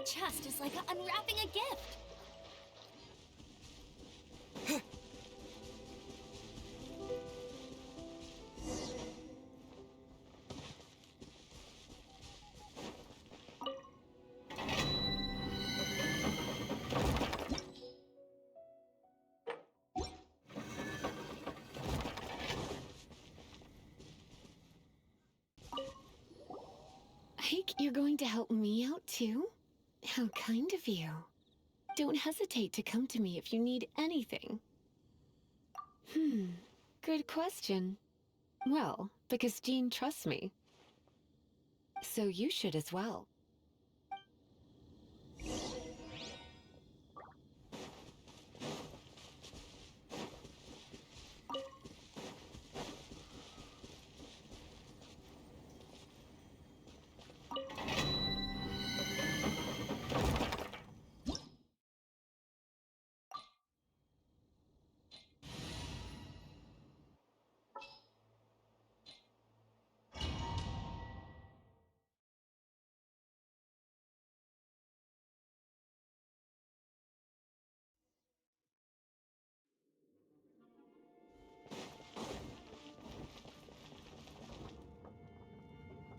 chest is like unwrapping a gift. You're going to help me out too? How kind of you. Don't hesitate to come to me if you need anything. Good question. Well, because Jean trusts me. So you should as well.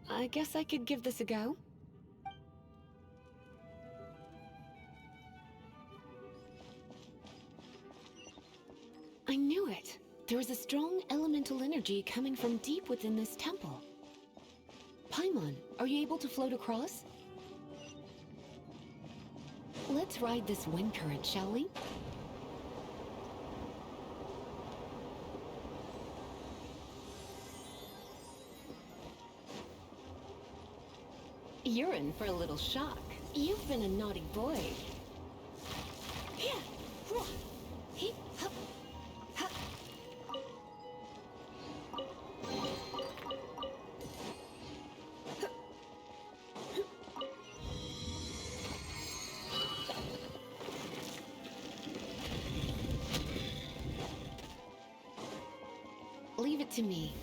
I guess I could give this a go. I knew it. There is a strong elemental energy coming from deep within this temple. Paimon, are you able to float across? Let's ride this wind current, shall we? You're in for a little shock. You've been a naughty boy. Leave it to me.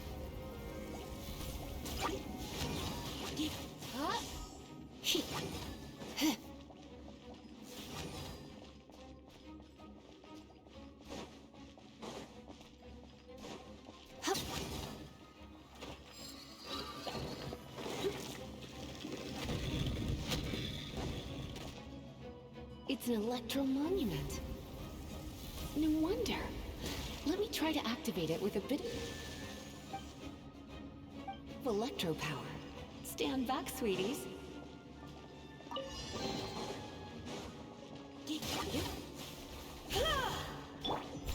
It's an electro monument. No wonder. Let me try to activate it with a bit of electro power. Stand back, sweeties.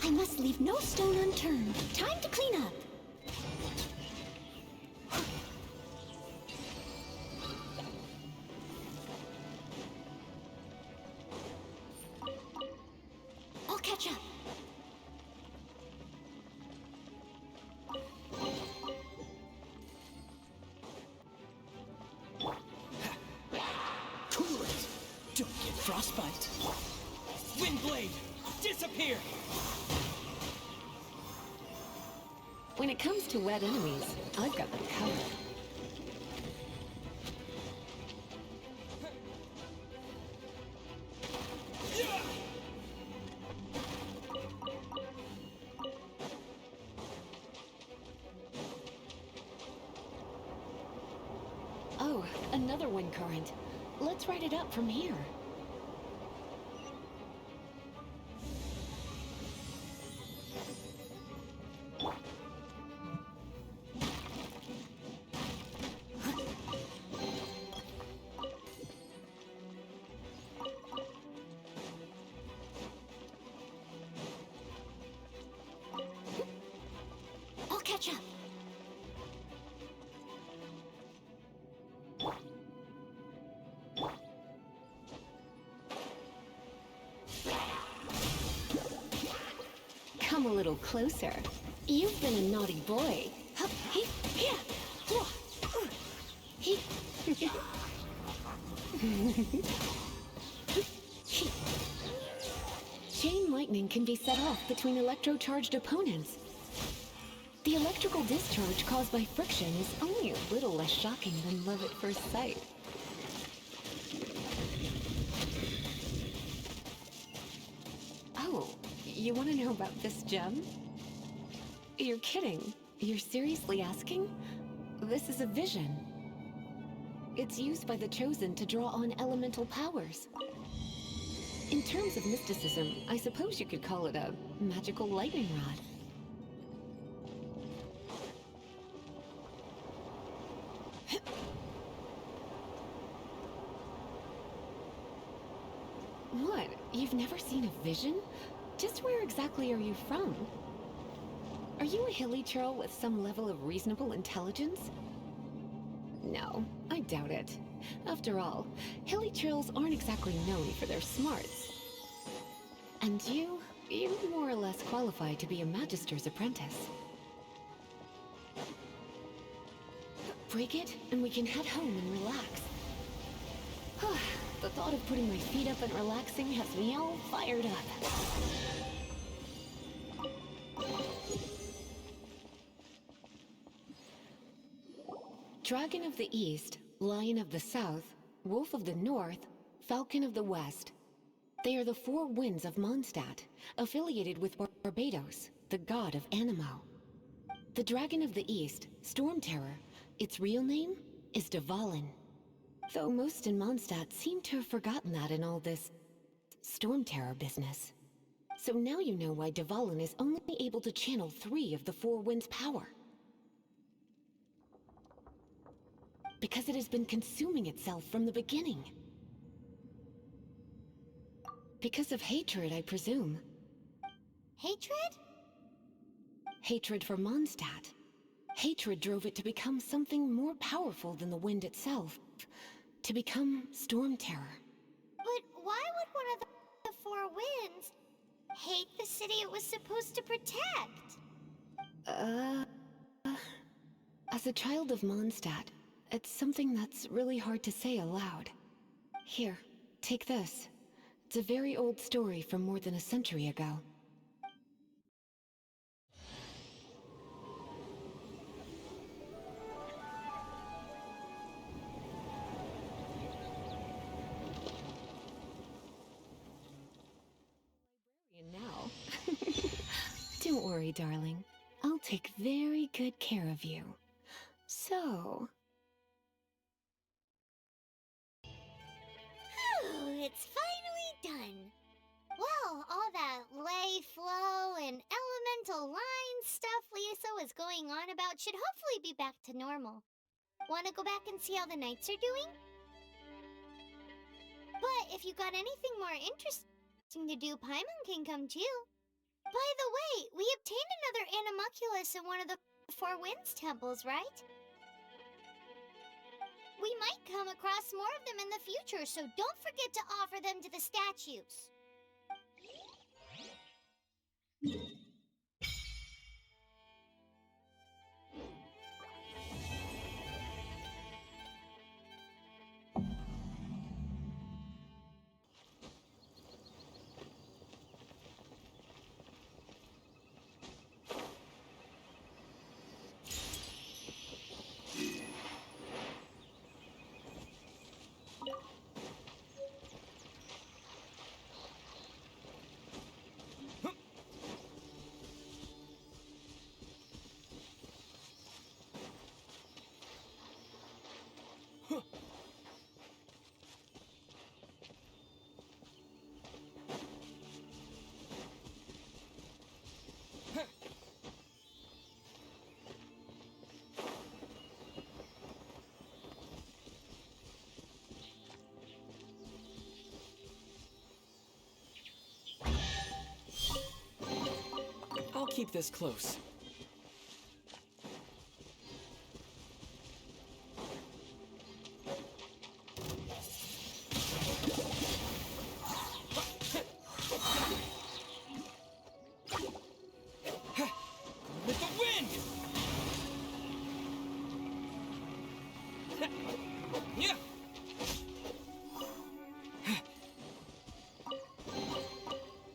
I must leave no stone unturned. Time to clean up. I'll catch up. Cool it! Don't get frostbite! Windblade! Disappear! When it comes to wet enemies, I've got them covered. Oh, another wind current. Let's ride it up from here. I'll catch up. Come a little closer. You've been a naughty boy. Chain lightning can be set off between electro-charged opponents. The electrical discharge caused by friction is only a little less shocking than love at first sight. you want to know about this gem? You're kidding. You're seriously asking? This is a vision. It's used by the Chosen to draw on elemental powers. In terms of mysticism, I suppose you could call it a magical lightning rod. What? You've never seen a vision? Just where exactly are you from? Are you a hilly churl with some level of reasonable intelligence? No, I doubt it. After all, hilly churls aren't exactly known for their smarts. And you more or less qualify to be a magister's apprentice. Break it, and we can head home and relax. The thought of putting my feet up and relaxing has me all fired up. Dragon of the East, Lion of the South, Wolf of the North, Falcon of the West. They are the four winds of Mondstadt, affiliated with Barbados, the god of Anemo. The Dragon of the East, Storm Terror, its real name is Dvalin. Though most in Mondstadt seem to have forgotten that in all this Storm Terror business. So now you know why Dvalin is only able to channel 3 of the four winds' power. Because it has been consuming itself from the beginning. Because of hatred, I presume. Hatred? Hatred for Mondstadt. Hatred drove it to become something more powerful than the wind itself. To become Storm Terror. But why would one of the four winds hate the city it was supposed to protect? As a child of Mondstadt, it's something that's really hard to say aloud. Here, take this. It's a very old story from more than a century ago. Now. Don't worry, darling. I'll take very good care of you. So... It's finally done. Well, all that lay, flow, and elemental line stuff Lisa was going on about should hopefully be back to normal. Want to go back and see how the knights are doing? But if you got anything more interesting to do, Paimon can come too. By the way, we obtained another animalculus in one of the Four Winds temples, right? We might come across more of them in the future, so don't forget to offer them to the statues. I'll keep this close. With the wind! Yeah.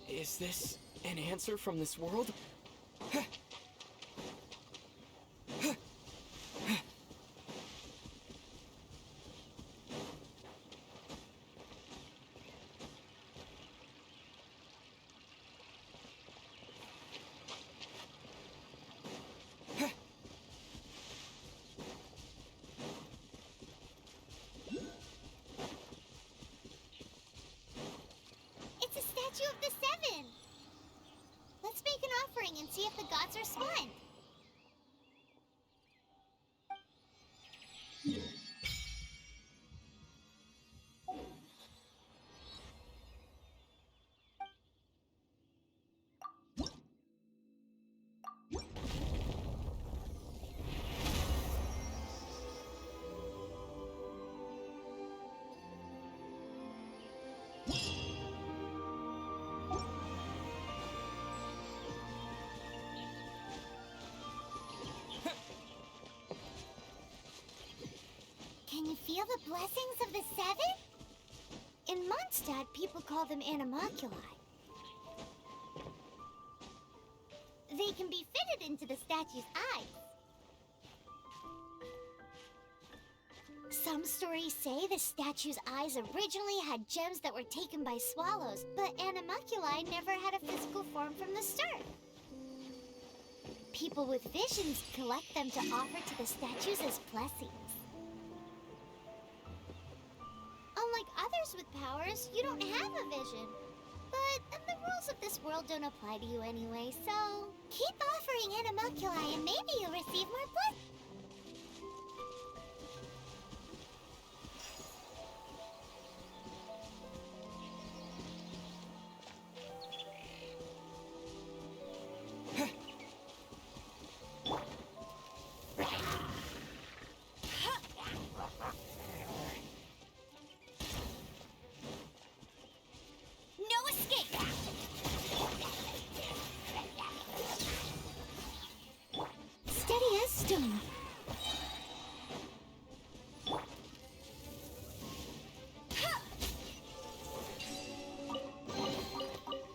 Is this an answer from this world? statue of the seven. Let's make an offering and see if the gods respond. Can you feel the blessings of the seven? In Mondstadt, people call them animalculi. They can be fitted into the statue's eyes. Some stories say the statue's eyes originally had gems that were taken by swallows, but animalculi never had a physical form from the start. People with visions collect them to offer to the statues as blessings. Unlike others with powers, you don't have a vision. But the rules of this world don't apply to you anyway, so keep offering animalculi and maybe you'll receive more blessings.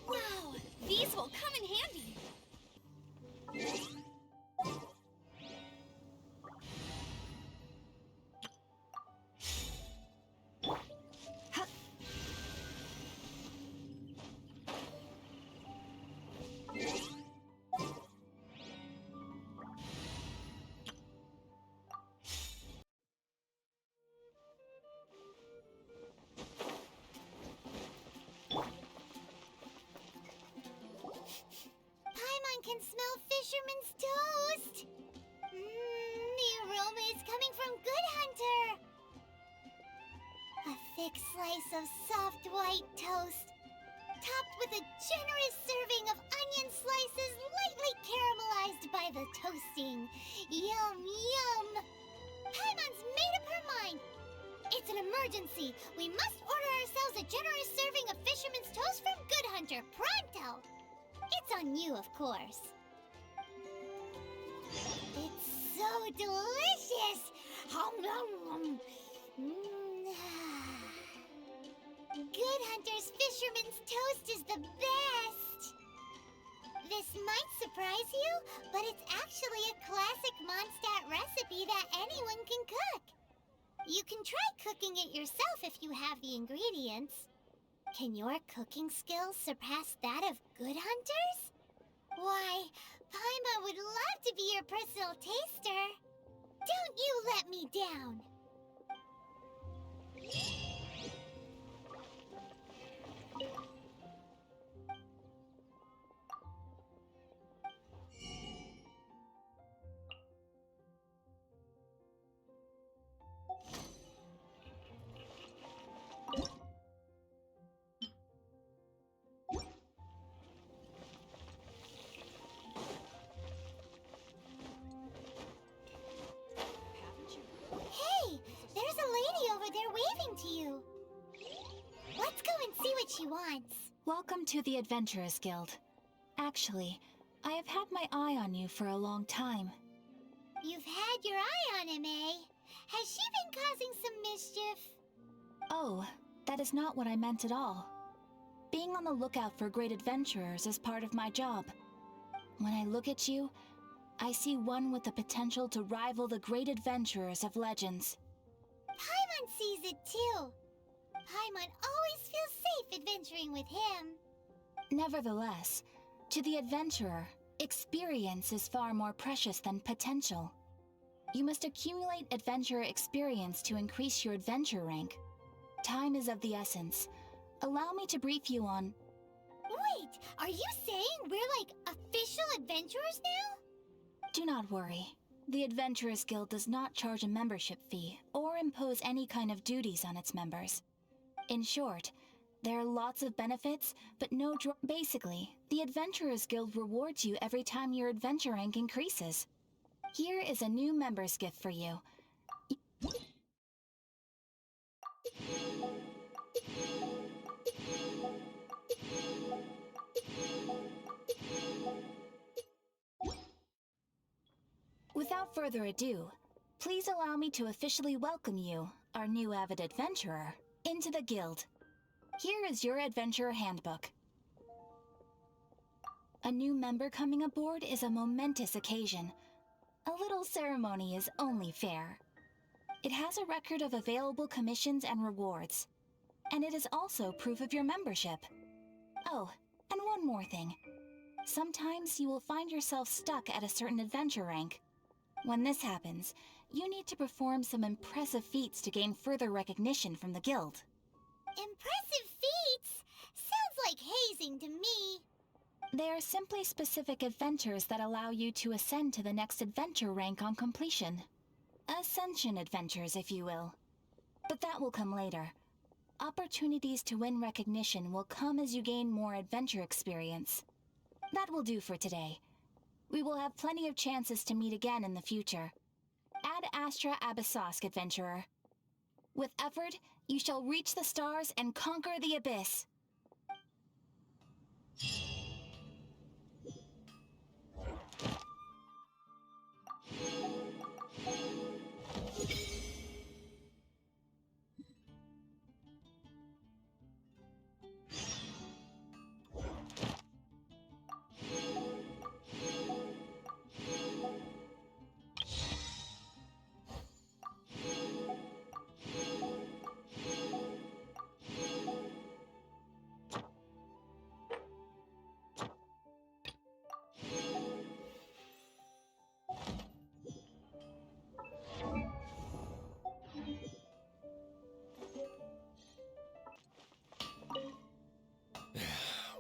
Wow, these will come in handy. Can smell fisherman's toast. The aroma is coming from Good Hunter. A thick slice of soft white toast, topped with a generous serving of onion slices lightly caramelized by the toasting. Yum, yum. Paimon's made up her mind. It's an emergency. We must order ourselves a generous serving of fisherman's toast from Good Hunter, pronto. It's on you, of course. It's so delicious! Good Hunter's Fisherman's Toast is the best! This might surprise you, but it's actually a classic Mondstadt recipe that anyone can cook. You can try cooking it yourself if you have the ingredients. Can your cooking skills surpass that of Good Hunters? Why, Paimon would love to be your personal taster. Don't you let me down. To you. Let's go and see what she wants. Welcome to the Adventurers Guild. Actually, I have had my eye on you for a long time. You've had your eye on him, eh? Has she been causing some mischief? Oh, that is not what I meant at all. Being on the lookout for great adventurers is part of my job. When I look at you, I see one with the potential to rival the great adventurers of legends. Paimon sees it too. Paimon always feels safe adventuring with him. Nevertheless, to the adventurer, experience is far more precious than potential. You must accumulate adventurer experience to increase your adventure rank. Time is of the essence. Allow me to brief you on... Wait, are you saying we're like official adventurers now? Do not worry. The Adventurers Guild does not charge a membership fee or impose any kind of duties on its members. In short, there are lots of benefits, but no basically, the Adventurers Guild rewards you every time your adventure rank increases. Here is a new member's gift for you. Without further ado, please allow me to officially welcome you, our new avid adventurer, into the guild. Here is your adventurer handbook. A new member coming aboard is a momentous occasion. A little ceremony is only fair. It has a record of available commissions and rewards, and it is also proof of your membership. Oh, and one more thing. Sometimes you will find yourself stuck at a certain adventure rank. When this happens, you need to perform some impressive feats to gain further recognition from the guild. Impressive feats? Sounds like hazing to me. They are simply specific adventures that allow you to ascend to the next adventure rank on completion. Ascension adventures, if you will. But that will come later. Opportunities to win recognition will come as you gain more adventure experience. That will do for today. We will have plenty of chances to meet again in the future. Ad Astra Abyssosk, adventurer. With effort, you shall reach the stars and conquer the abyss.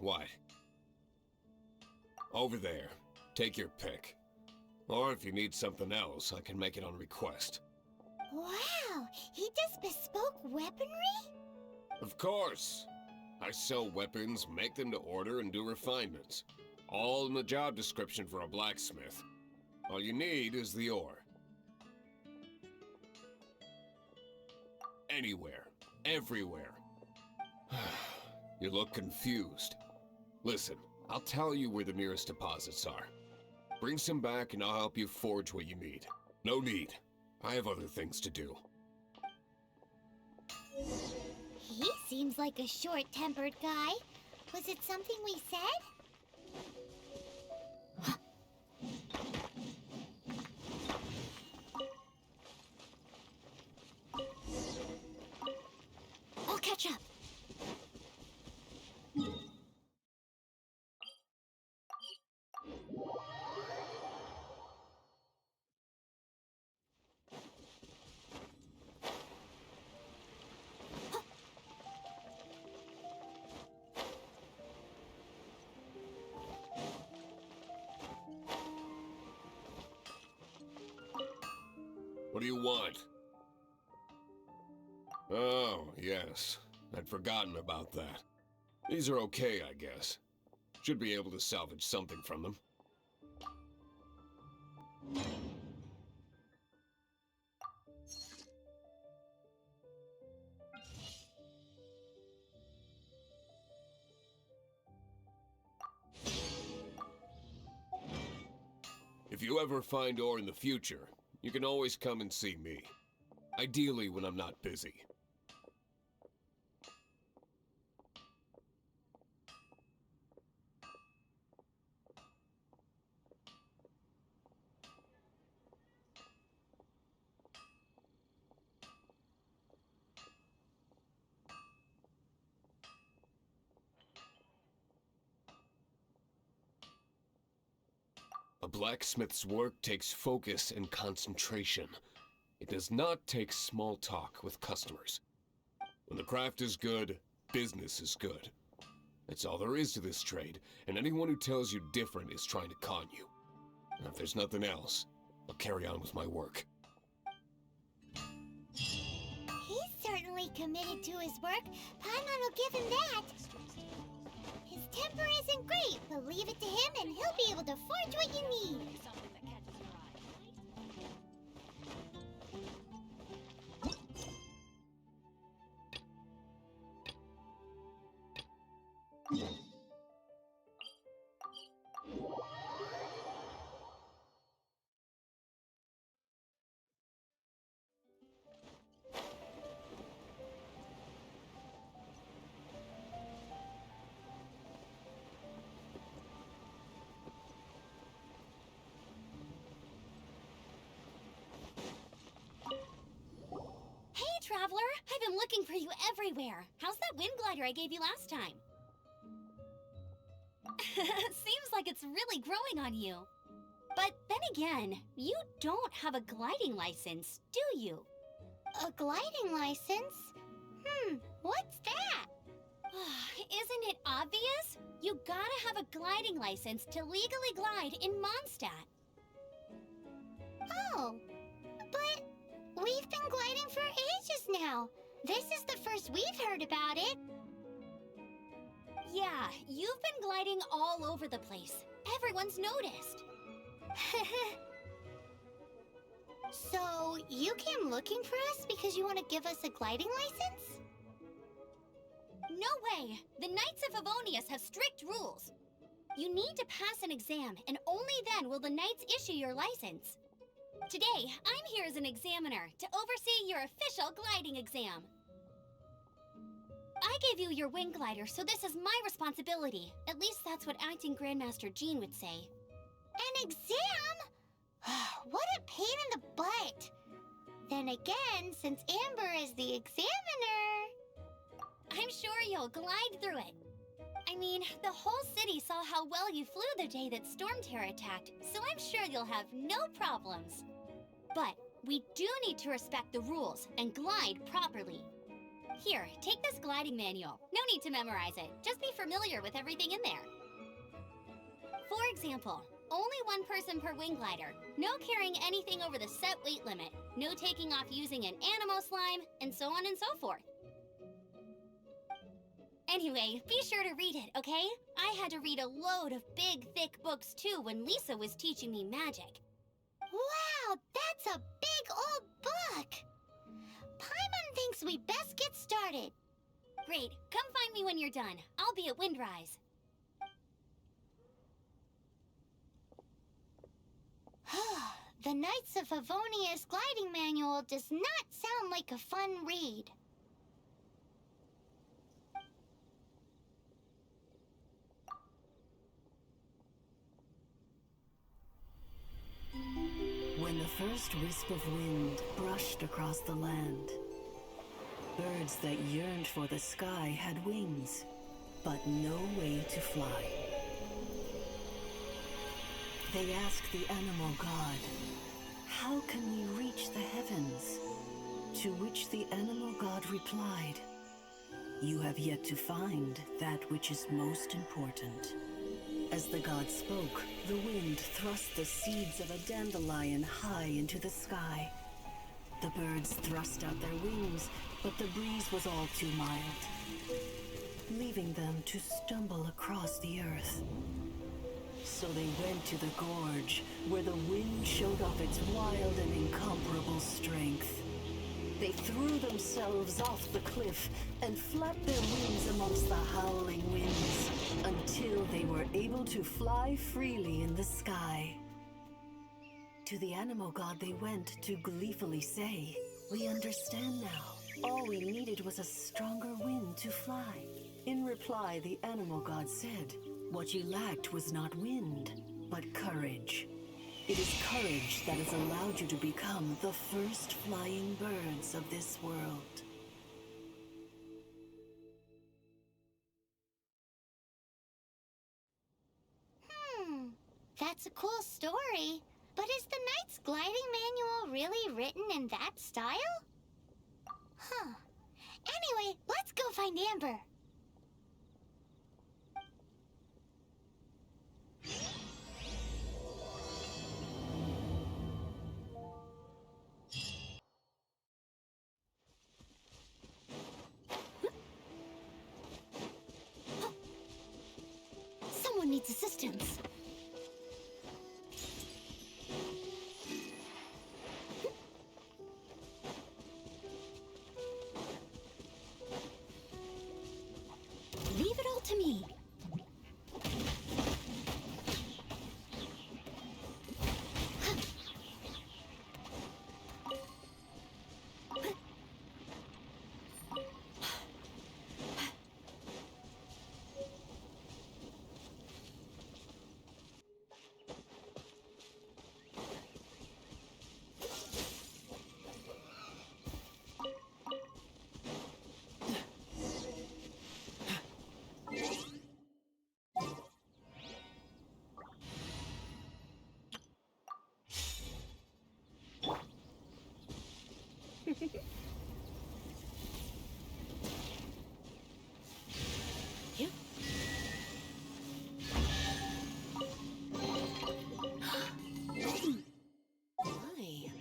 What? Over there. Take your pick. Or if you need something else, I can make it on request. Wow, he does bespoke weaponry? Of course! I sell weapons, make them to order, and do refinements. All in the job description for a blacksmith. All you need is the ore. Anywhere. Everywhere. You look confused. Listen, I'll tell you where the nearest deposits are. Bring some back and I'll help you forge what you need. No need. I have other things to do. He seems like a short-tempered guy. Was it something we said? I'll catch up. What do you want? Oh, yes. I'd forgotten about that. These are okay, I guess. Should be able to salvage something from them. If you ever find ore in the future, you can always come and see me. Ideally when I'm not busy. A blacksmith's work takes focus and concentration. It does not take small talk with customers. When the craft is good, business is good. That's all there is to this trade, and anyone who tells you different is trying to con you. And if there's nothing else, I'll carry on with my work. He's certainly committed to his work. Paimon will give him that. His temper isn't great, but leave it to him and he'll be able to forge what you need. Traveler, I've been looking for you everywhere. How's that wind glider I gave you last time? Seems like it's really growing on you. But then again, you don't have a gliding license, do you? A gliding license? What's that? Isn't it obvious? You gotta have a gliding license to legally glide in Mondstadt. Oh, but we've been gliding for ages now. This is the first we've heard about it. Yeah, you've been gliding all over the place. Everyone's noticed. So, you came looking for us because you want to give us a gliding license? No way! The Knights of Favonius have strict rules. You need to pass an exam, and only then will the Knights issue your license. Today, I'm here as an examiner to oversee your official gliding exam. I gave you your wing glider, so this is my responsibility. At least that's what Acting Grandmaster Jean would say. An exam? What a pain in the butt. Then again, since Amber is the examiner... I'm sure you'll glide through it. I mean, the whole city saw how well you flew the day that Storm Terror attacked, so I'm sure you'll have no problems. But we do need to respect the rules and glide properly. Here, take this gliding manual. No need to memorize it. Just be familiar with everything in there. For example, only one person per wing glider. No carrying anything over the set weight limit. No taking off using an animal slime, and so on and so forth. Anyway, be sure to read it, okay? I had to read a load of big, thick books too when Lisa was teaching me magic. Wow, that's a big old book! Paimon thinks we best get started. Great, come find me when you're done. I'll be at Windrise. The Knights of Favonius gliding manual does not sound like a fun read. When the first wisp of wind brushed across the land, birds that yearned for the sky had wings, but no way to fly. They asked the animal god, "How can we reach the heavens?" To which the animal god replied, "You have yet to find that which is most important." As the god spoke, the wind thrust the seeds of a dandelion high into the sky. The birds thrust out their wings, but the breeze was all too mild, leaving them to stumble across the earth. So they went to the gorge, where the wind showed off its wild and incomparable strength. They threw themselves off the cliff and flapped their wings amongst the howling winds until they were able to fly freely in the sky. To the animal god they went to gleefully say, "We understand now. All we needed was a stronger wind to fly." In reply, the animal god said, "What you lacked was not wind, but courage. It is courage that has allowed you to become the first flying birds of this world." That's a cool story. But is the Knight's gliding manual really written in that style? Anyway, let's go find Amber. Someone needs assistance. Leave it all to me. Yep. Why?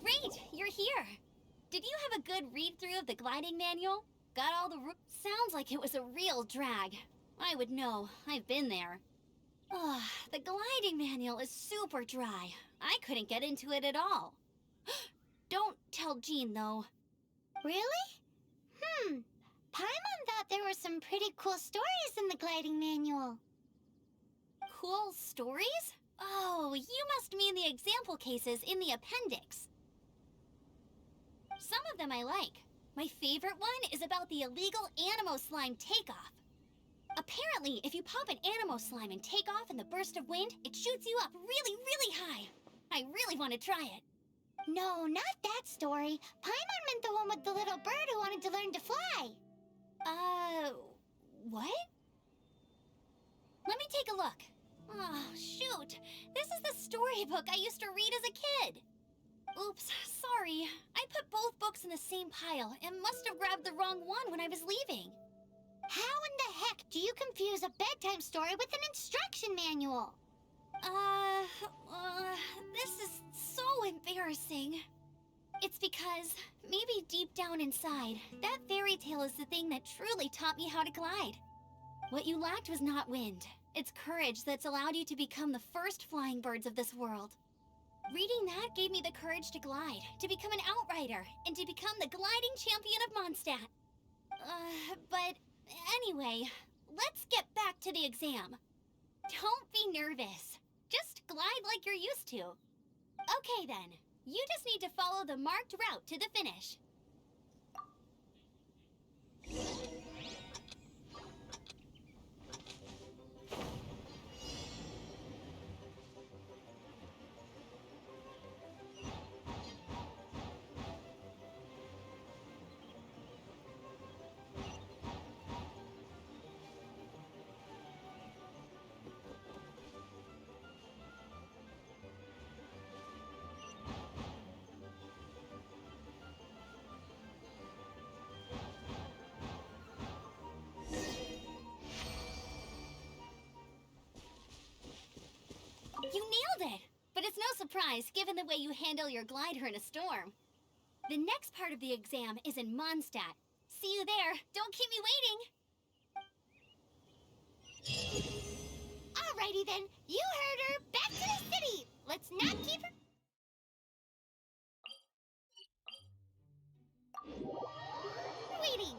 Great, you're here. Did you have a good read-through of the gliding manual? Got all the sounds like it was a real drag. I would know. I've been there. Ugh, the gliding manual is super dry. I couldn't get into it at all. Don't tell Jean, though. Really? Paimon thought there were some pretty cool stories in the gliding manual. Cool stories? Oh, you must mean the example cases in the appendix. Some of them I like. My favorite one is about the illegal Animo slime takeoff. Apparently, if you pop an Animo slime and take off in the burst of wind, it shoots you up really, really high. I really want to try it. No, not that story. Paimon meant the one with the little bird who wanted to learn to fly. What? Let me take a look. Oh, shoot. This is the storybook I used to read as a kid. Oops, sorry. I put both books in the same pile and must have grabbed the wrong one when I was leaving. How in the heck do you confuse a bedtime story with an instruction manual? This is so embarrassing. It's because, maybe deep down inside, that fairy tale is the thing that truly taught me how to glide. What you lacked was not wind. It's courage that's allowed you to become the first flying birds of this world. Reading that gave me the courage to glide, to become an outrider, and to become the gliding champion of Mondstadt. But anyway, let's get back to the exam. Don't be nervous. Just glide like you're used to. Okay then, you just need to follow the marked route to the finish. You nailed it! But it's no surprise, given the way you handle your glider in a storm. The next part of the exam is in Mondstadt. See you there. Don't keep me waiting! Alrighty then, you heard her. Back to the city. Let's not keep her waiting.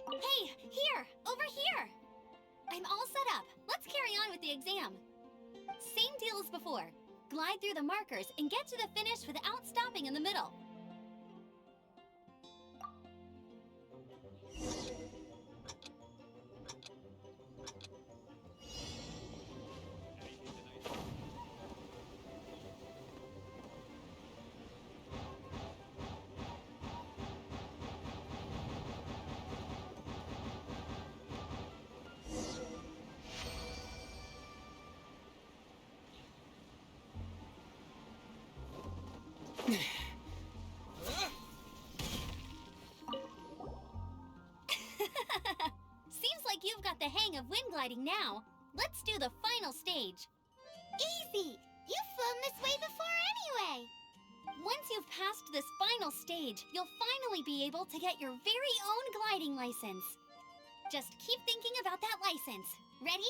Hey, here! Over here! I'm all set up. Let's carry on with the exam. Same deal as before. Glide through the markers and get to the finish without stopping in the middle. gliding now. Let's do the final stage. Easy! You've flown this way before anyway! Once you've passed this final stage, you'll finally be able to get your very own gliding license. Just keep thinking about that license. Ready?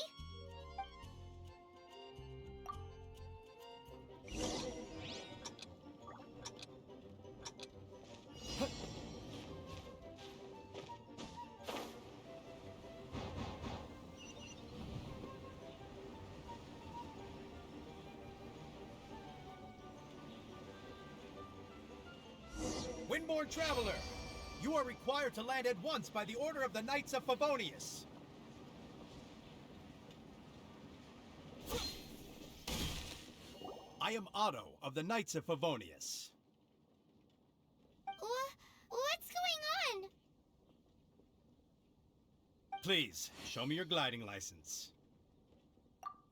Windborne Traveler, you are required to land at once by the order of the Knights of Favonius. I am Otto of the Knights of Favonius. What's going on? Please, show me your gliding license.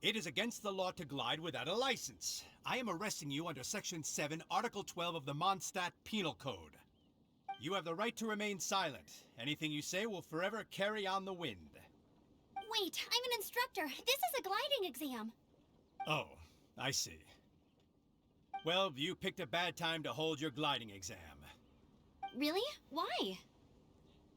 It is against the law to glide without a license. I am arresting you under Section 7, Article 12 of the Mondstadt Penal Code. You have the right to remain silent. Anything you say will forever carry on the wind. Wait, I'm an instructor. This is a gliding exam. Oh, I see. Well, you picked a bad time to hold your gliding exam. Really? Why?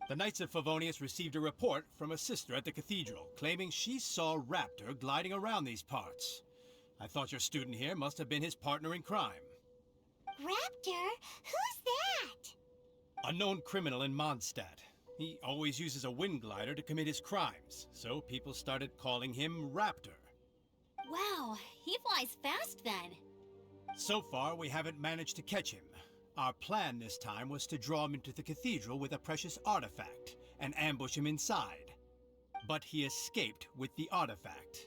The Knights of Favonius received a report from a sister at the cathedral, claiming she saw Raptor gliding around these parts. I thought your student here must have been his partner in crime. Raptor? Who's that? Unknown criminal in Mondstadt. He always uses a wind glider to commit his crimes, so people started calling him Raptor. Wow, he flies fast then. So far, we haven't managed to catch him. Our plan this time was to draw him into the cathedral with a precious artifact and ambush him inside. But he escaped with the artifact.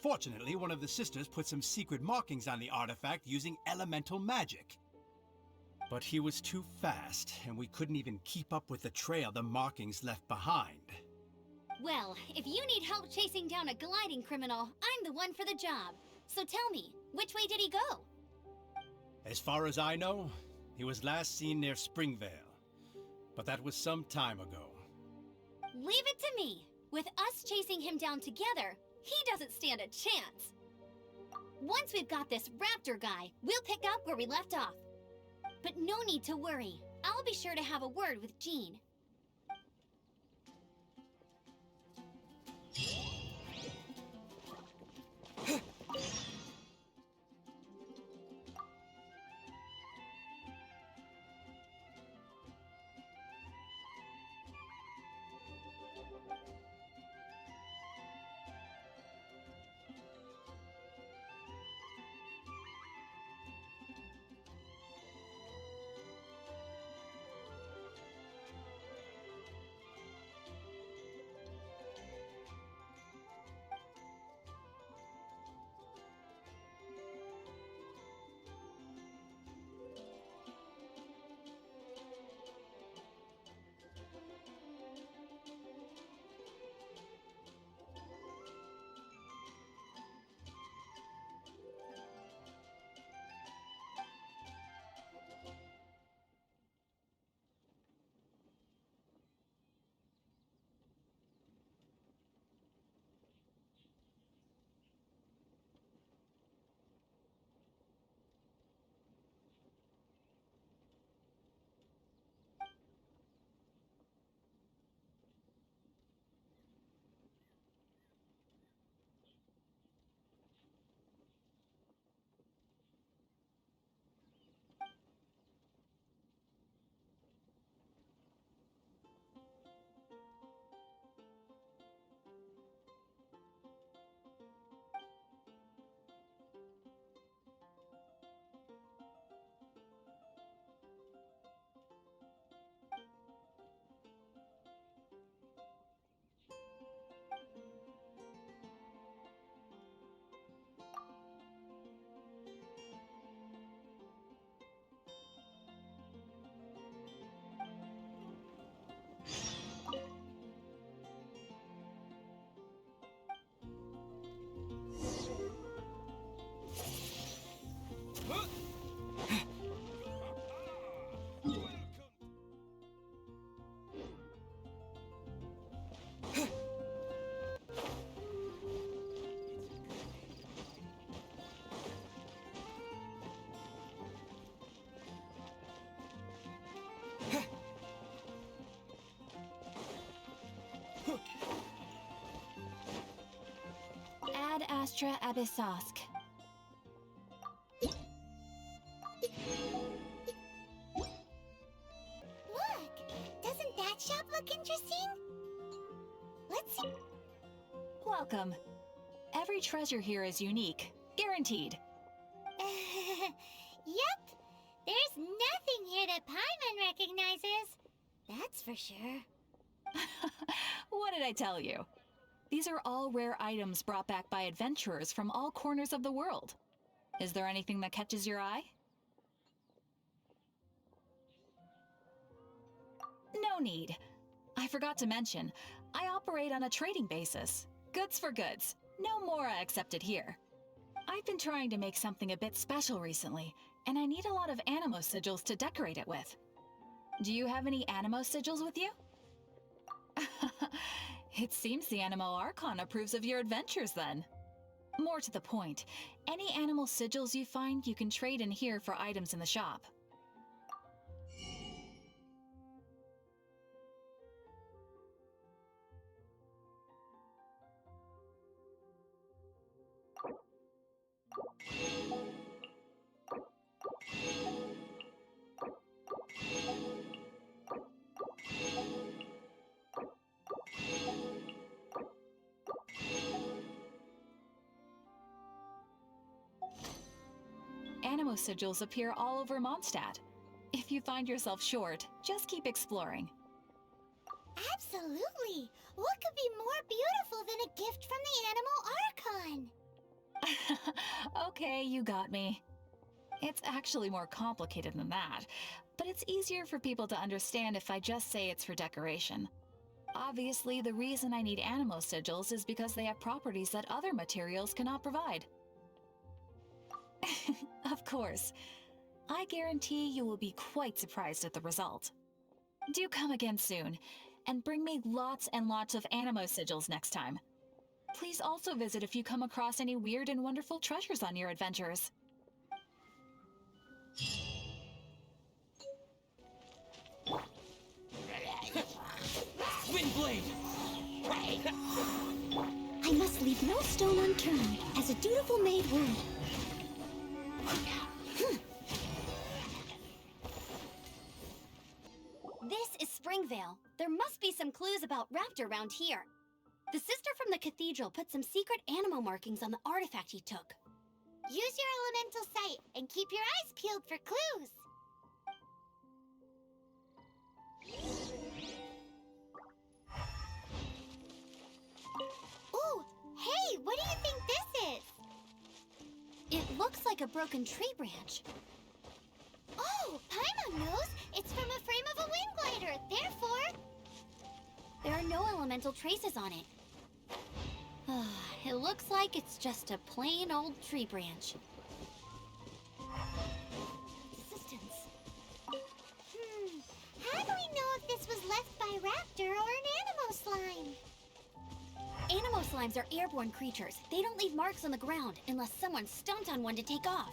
Fortunately, one of the sisters put some secret markings on the artifact using elemental magic. But he was too fast, and we couldn't even keep up with the trail the markings left behind. Well, if you need help chasing down a gliding criminal, I'm the one for the job. So tell me, which way did he go? As far as I know, he was last seen near Springvale. But that was some time ago. Leave it to me. With us chasing him down together, he doesn't stand a chance. Once we've got this Raptor guy, we'll pick up where we left off. But no need to worry. I'll be sure to have a word with Jean. Ad astra abyssosk. Look! Doesn't that shop look interesting? Let's see. Welcome. Every treasure here is unique. Guaranteed. Yep. There's nothing here that Paimon recognizes. That's for sure. What did I tell you? These are all rare items brought back by adventurers from all corners of the world. Is there anything that catches your eye? No need. I forgot to mention, I operate on a trading basis. Goods for goods. No mora accepted here. I've been trying to make something a bit special recently, and I need a lot of animo sigils to decorate it with. Do you have any animo sigils with you? It seems the Animo Archon approves of your adventures then. More to the point, any animal sigils you find you can trade in here for items in the shop. Animo sigils appear all over Mondstadt. If you find yourself short, just keep exploring. Absolutely! What could be more beautiful than a gift from the Animal Archon? Okay, you got me. It's actually more complicated than that, but it's easier for people to understand if I just say it's for decoration. Obviously, the reason I need animo sigils is because they have properties that other materials cannot provide. Of course. I guarantee you will be quite surprised at the result. Do come again soon, and bring me lots and lots of animo sigils next time. Please also visit if you come across any weird and wonderful treasures on your adventures. Windblade! I must leave no stone unturned, as a dutiful maid would. This is Springvale. There must be some clues about Raptor around here. The sister from the cathedral put some secret animo markings on the artifact he took. Use your elemental sight and keep your eyes peeled for clues. Ooh, hey, what do you think this is? It looks like a broken tree branch. Oh, Paimon knows. It's from a frame of a wind glider. Therefore, There are no elemental traces on it. It looks like it's just a plain old tree branch. assistance. How do we know if this was left by Raptor or an Animo slime? Animo slimes are airborne creatures. They don't leave marks on the ground unless someone stomped on one to take off.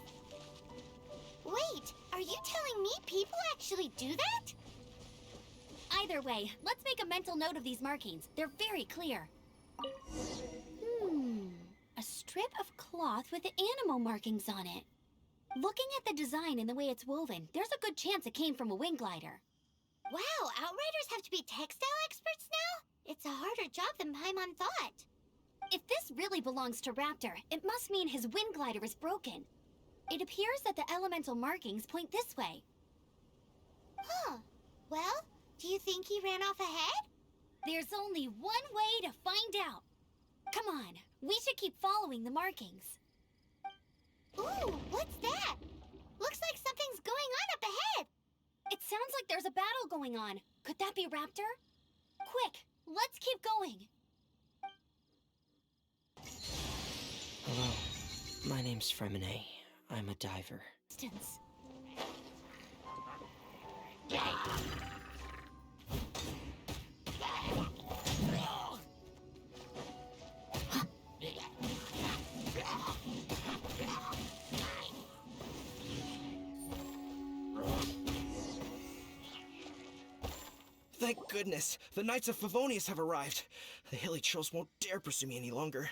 Wait, are you telling me people actually do that? Either way, let's make a mental note of these markings. They're very clear. A strip of cloth with the animo markings on it. Looking at the design and the way it's woven, there's a good chance it came from a wind glider. Wow, Outriders have to be textile experts now? It's a harder job than Paimon thought. If this really belongs to Raptor, it must mean his wind glider is broken. It appears that the elemental markings point this way. Huh. Well, do you think he ran off ahead? There's only one way to find out. Come on, we should keep following the markings. Ooh, what's that? Looks like something's going on up ahead. It sounds like there's a battle going on. Could that be Raptor? Quick, let's keep going. Hello, my name's Fremine. I'm a diver. Distance. Thank goodness! The Knights of Favonius have arrived! The hilly trolls won't dare pursue me any longer.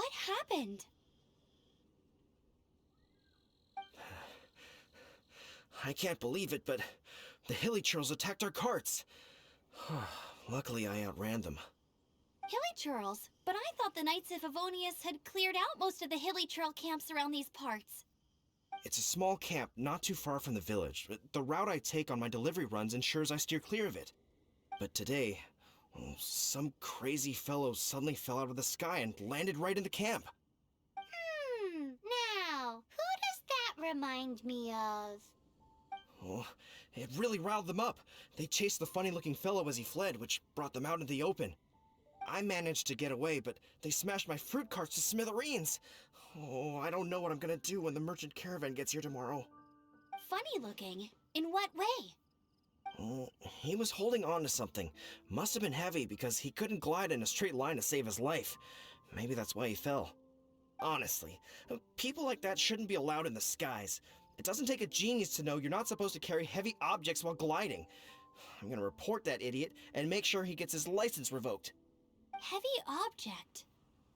What happened? I can't believe it, but the hilichurls attacked our carts. Luckily, I outran them. Hilichurls? But I thought the Knights of Favonius had cleared out most of the hilichurl camps around these parts. It's a small camp not too far from the village. The route I take on my delivery runs ensures I steer clear of it. But today, some crazy fellow suddenly fell out of the sky and landed right in the camp. Now, who does that remind me of? Oh, it really riled them up. They chased the funny-looking fellow as he fled, which brought them out into the open. I managed to get away, but they smashed my fruit carts to smithereens. Oh, I don't know what I'm gonna do when the merchant caravan gets here tomorrow. Funny looking? In what way? Oh, he was holding on to something. Must have been heavy because he couldn't glide in a straight line to save his life. Maybe that's why he fell. Honestly, people like that shouldn't be allowed in the skies. It doesn't take a genius to know you're not supposed to carry heavy objects while gliding. I'm gonna report that idiot and make sure he gets his license revoked. Heavy object?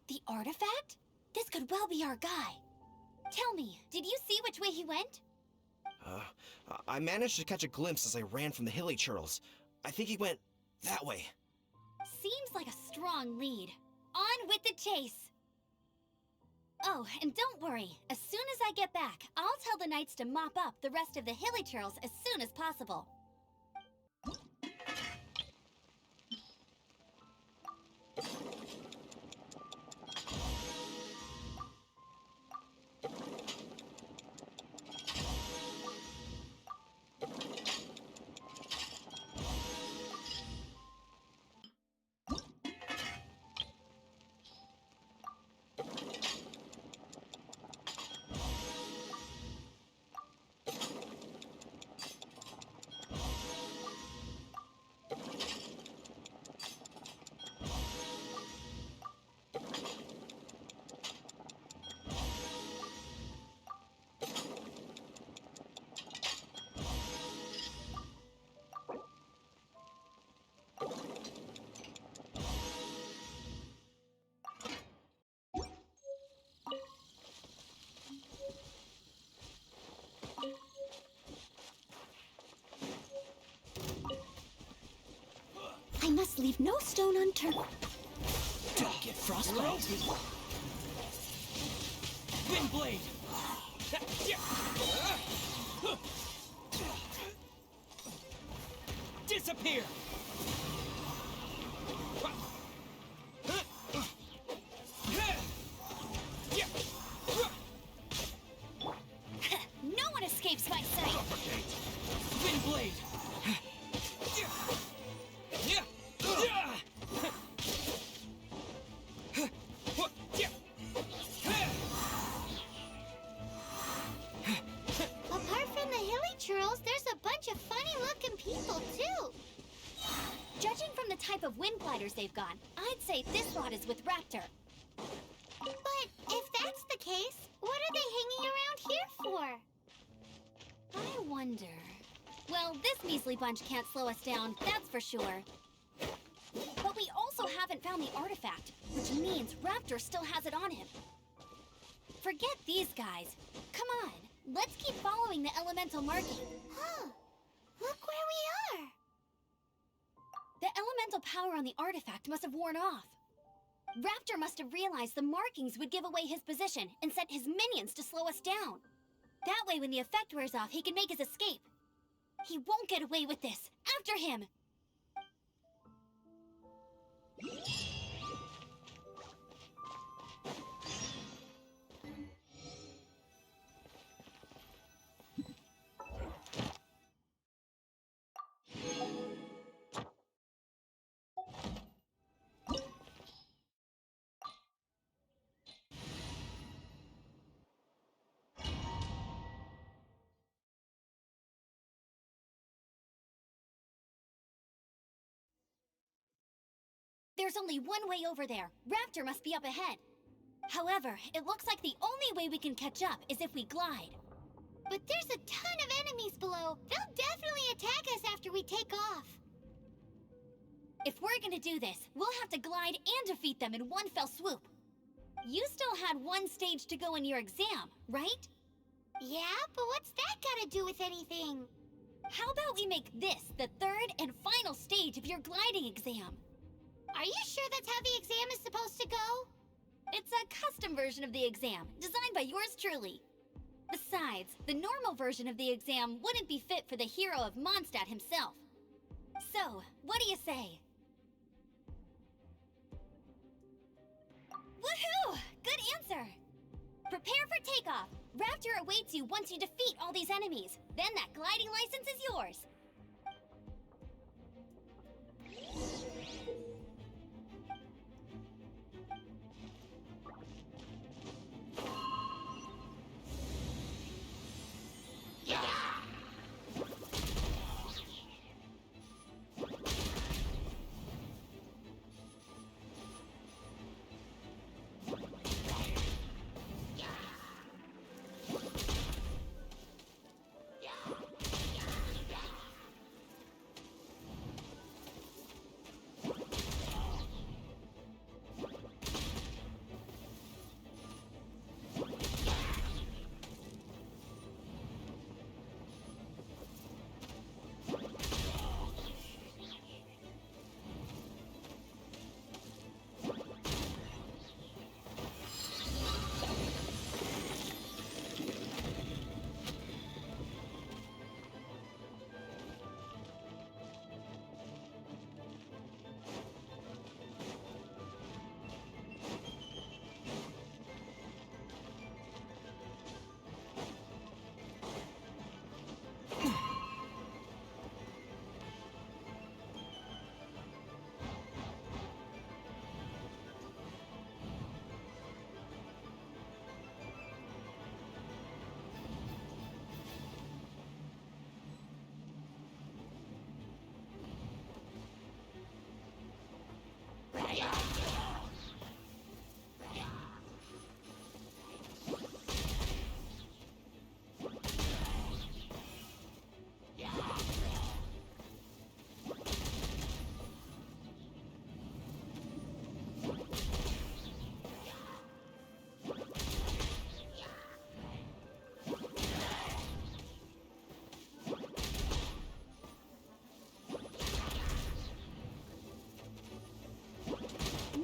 The artifact? This could well be our guy. Tell me, did you see which way he went? I managed to catch a glimpse as I ran from the hilichurls. I think he went that way. Seems like a strong lead. On with the chase! Oh, and don't worry. As soon as I get back, I'll tell the knights to mop up the rest of the hilichurls as soon as possible. I must leave no stone unturned. Don't get frostbite. Windblade! Disappear! No one escapes my sight! Windblade! Apart from the hilichurls, there's a bunch of funny-looking people, too. Judging from the type of wind gliders they've got, I'd say this lot is with Raptor. But if that's the case, what are they hanging around here for? I wonder... Well, this measly bunch can't slow us down, that's for sure. But we also haven't found the artifact, which means Raptor still has it on him. Forget these guys. Come on, let's keep following the elemental marking. Huh. Look where we are. The elemental power on the artifact must have worn off. Raptor must have realized the markings would give away his position and sent his minions to slow us down. That way, when the effect wears off, he can make his escape. He won't get away with this. After him! There's only one way over there. Raptor must be up ahead. However, it looks like the only way we can catch up is if we glide. But there's a ton of enemies below. They'll definitely attack us after we take off. If we're gonna do this, we'll have to glide and defeat them in one fell swoop. You still had one stage to go in your exam, right? Yeah, but what's that gotta do with anything? How about we make this the third and final stage of your gliding exam? Are you sure that's how the exam is supposed to go? It's a custom version of the exam, designed by yours truly. Besides, the normal version of the exam wouldn't be fit for the hero of Mondstadt himself. So, what do you say? Woohoo! Good answer! Prepare for takeoff! Raptor awaits you once you defeat all these enemies. Then that gliding license is yours.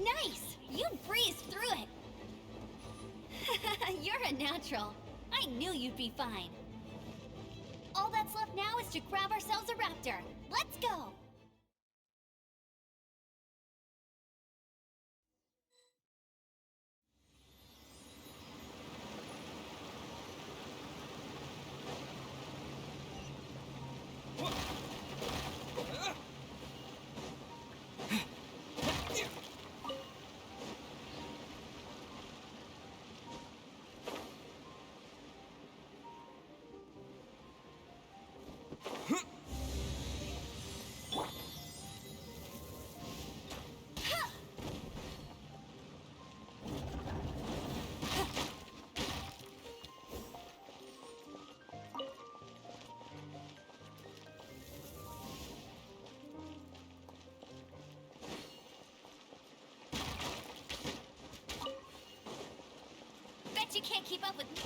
Nice! You breezed through it! You're a natural. I knew you'd be fine. All that's left now is to grab ourselves a raptor. Let's go! You can't keep up with me.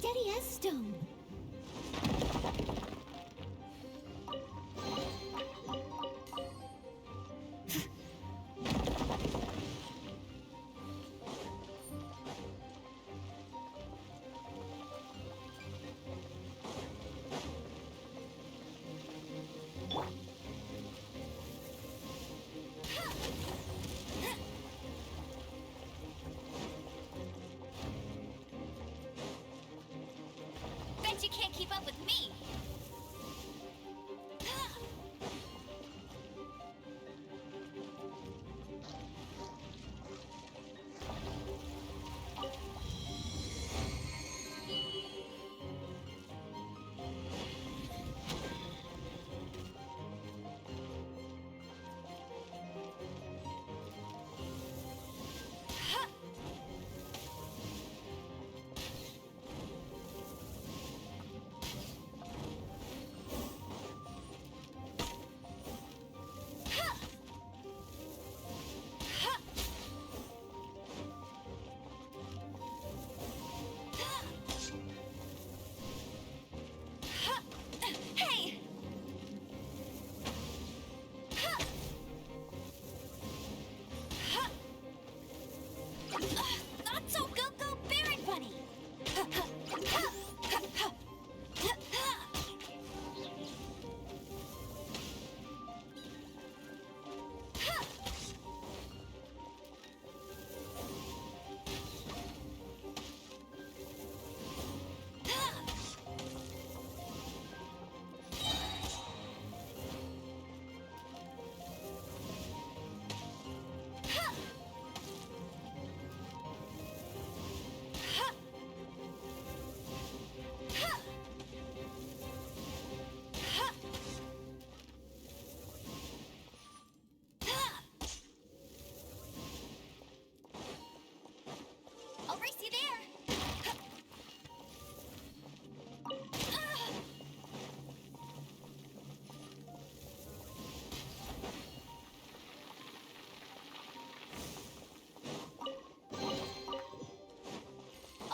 Steady as stone.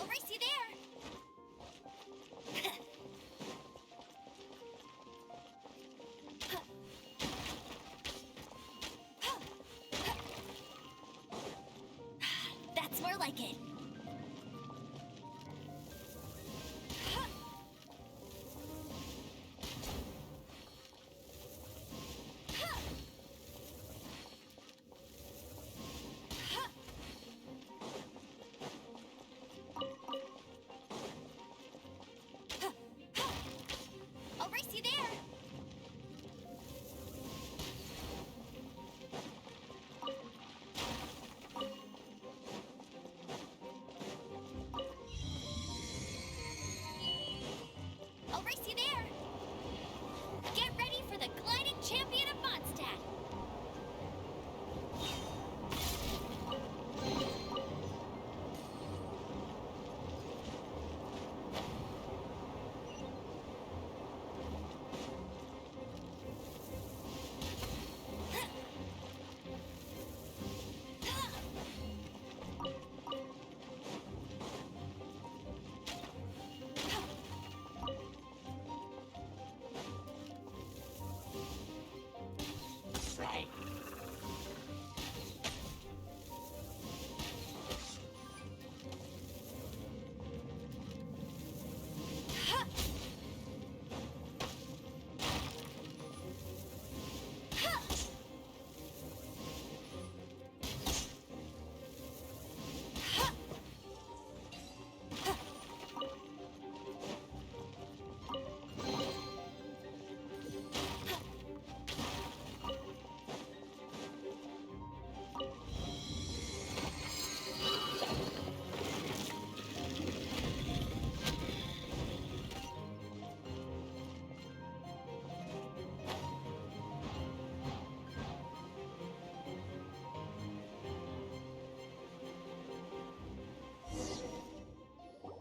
race you there! That's more like it. I'll race you there. I'll race you there. Get ready for the gliding champion of Mondstadt.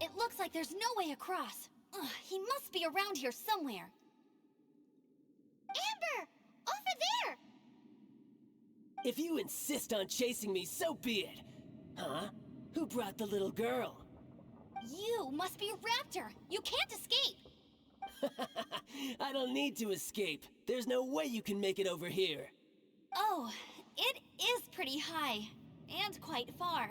It looks like there's no way across. Ugh, he must be around here somewhere. Amber! Over there! If you insist on chasing me, so be it. Huh? Who brought the little girl? You must be Raptor. You can't escape. I don't need to escape. There's no way you can make it over here. Oh, it is pretty high. And quite far.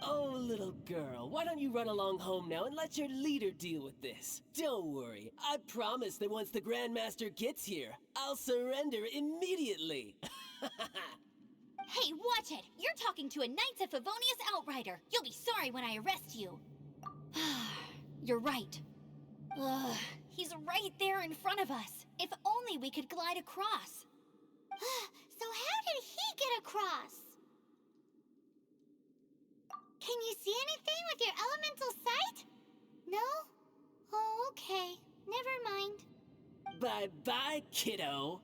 Oh, little girl, why don't you run along home now and let your leader deal with this? Don't worry, I promise that once the Grandmaster gets here, I'll surrender immediately. Hey, watch it! You're talking to a Knights of Favonius outrider. You'll be sorry when I arrest you. You're right. Ugh, he's right there in front of us. If only we could glide across. So how did he get across? Can you see anything with your elemental sight? No? Oh, okay. Never mind. Bye-bye, kiddo.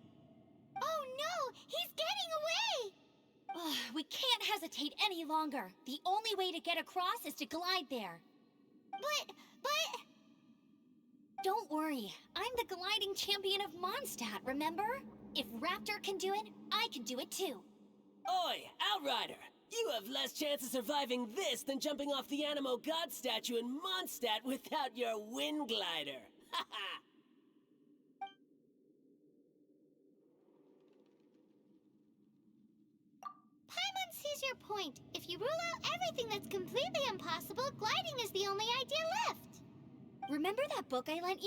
Oh no! He's getting away! Ugh, we can't hesitate any longer. The only way to get across is to glide there. But... Don't worry. I'm the gliding champion of Mondstadt, remember? If Raptor can do it, I can do it too. Oi, Outrider! You have less chance of surviving this than jumping off the Animo God statue in Mondstadt without your wind glider. Haha! Paimon sees your point. If you rule out everything that's completely impossible, gliding is the only idea left. Remember that book I lent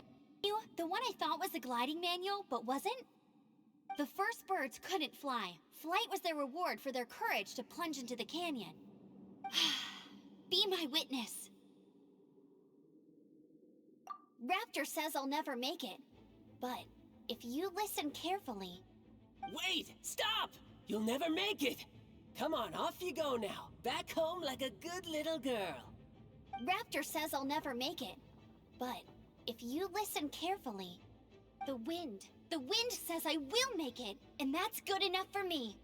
you? The one I thought was the gliding manual, but wasn't? The first birds couldn't fly. Flight was their reward for their courage to plunge into the canyon. Be my witness. Raptor says I'll never make it. But if you listen carefully... Wait! Stop! You'll never make it! Come on, off you go now. Back home like a good little girl. Raptor says I'll never make it. But if you listen carefully, the wind says I will make it, and that's good enough for me.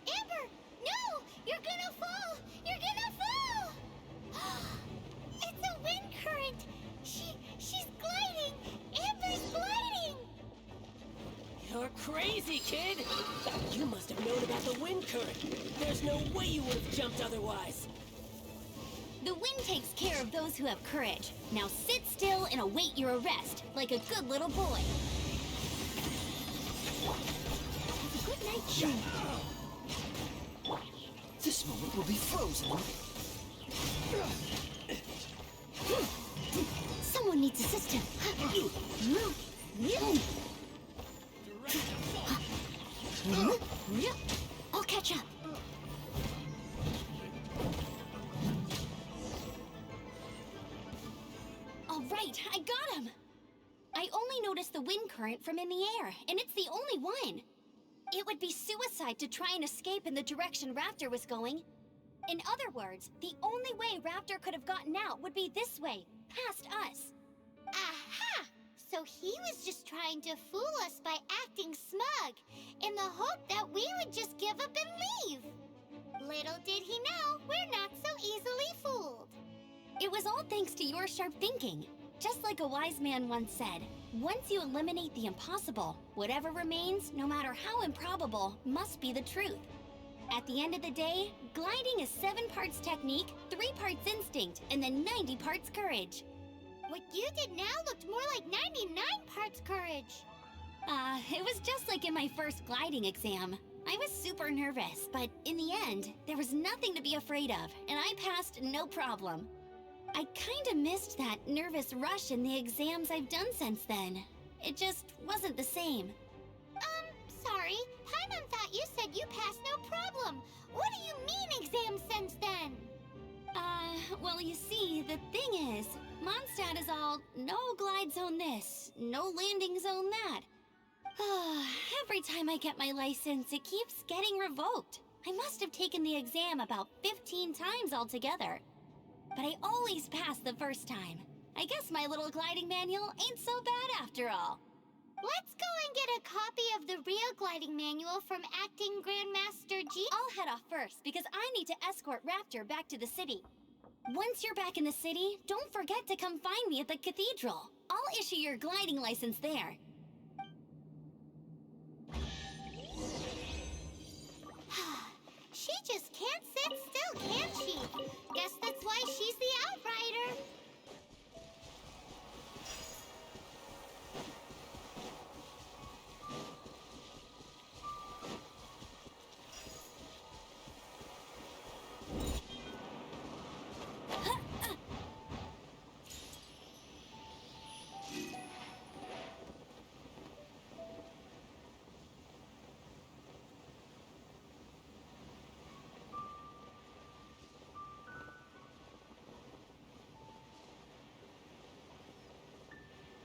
Amber! No! You're gonna fall! You're gonna fall! It's a wind current! She's gliding! Amber's gliding! You're crazy! Easy, kid! You must have known about the wind current. There's no way you would have jumped otherwise. The wind takes care of those who have courage. Now sit still and await your arrest, like a good little boy. Have a good night, June. This moment will be frozen. Someone needs assistance. I'll catch up. All right, I got him. I only noticed the wind current from in the air, and it's the only one. It would be suicide to try and escape in the direction Raptor was going. In other words, the only way Raptor could have gotten out would be this way, past us. Aha! So he was just trying to fool us by acting smug, in the hope that we would just give up and leave. Little did he know, we're not so easily fooled. It was all thanks to your sharp thinking. Just like a wise man once said, once you eliminate the impossible, whatever remains, no matter how improbable, must be the truth. At the end of the day, gliding is 7 parts technique, 3 parts instinct, and then 90 parts courage. What you did now looked more like 99 parts courage. It was just like in my first gliding exam. I was super nervous, but in the end, there was nothing to be afraid of, and I passed no problem. I kinda missed that nervous rush in the exams I've done since then. It just wasn't the same. Sorry. Paimon thought you said you passed no problem. What do you mean exam since then? Well, you see, the thing is, Mondstadt is all no glide zone this, no landing zone that. Every time I get my license, it keeps getting revoked. I must have taken the exam about 15 times altogether. But I always pass the first time. I guess my little gliding manual ain't so bad after all. Let's go and get a copy of the real gliding manual from Acting Grandmaster G. I'll head off first because I need to escort Raptor back to the city. Once you're back in the city, don't forget to come find me at the cathedral. I'll issue your gliding license there. She just can't sit still, can she? Guess that's why she's the outrider.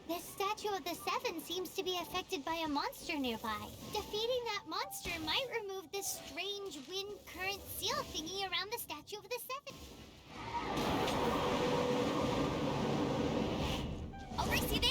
This statue of the Seven seems to be affected by a monster nearby. Defeating that monster might remove this strange wind current seal thingy around the statue of the Seven. I'll race you there!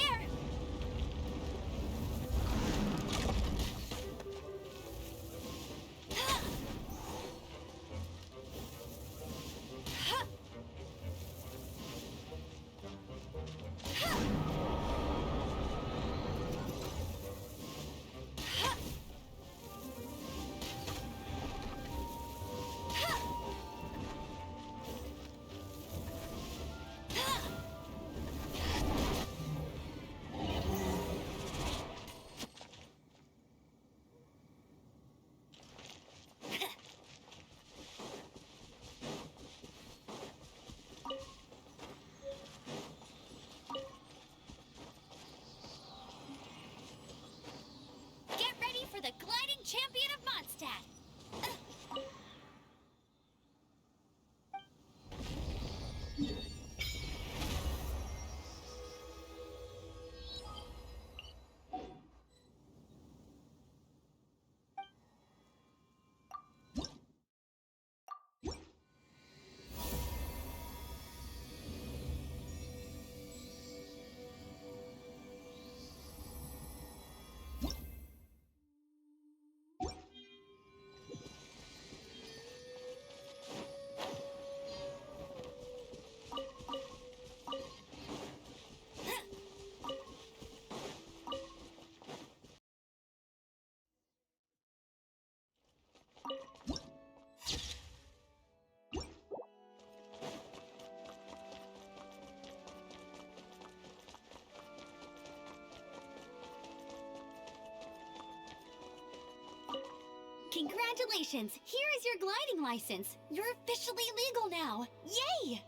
Congratulations! Here is your gliding license. You're officially legal now. Yay!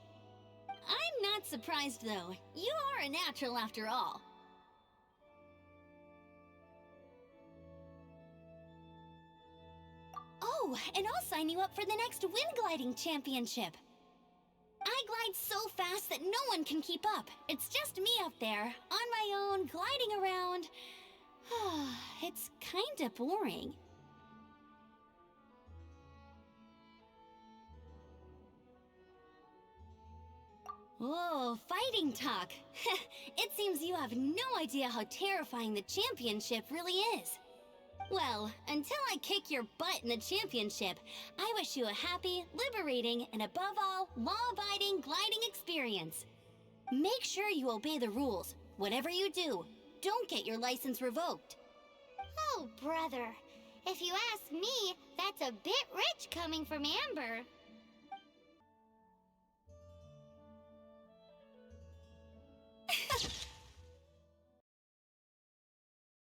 I'm not surprised, though. You are a natural after all. Oh, and I'll sign you up for the next wind gliding championship. I glide so fast that no one can keep up. It's just me up there, on my own, gliding around. It's kinda boring. Whoa, fighting talk. It seems you have no idea how terrifying the championship really is. Well, until I kick your butt in the championship, I wish you a happy, liberating, and above all, law-abiding gliding experience. Make sure you obey the rules. Whatever you do, don't get your license revoked. Oh, brother. If you ask me, that's a bit rich coming from Amber.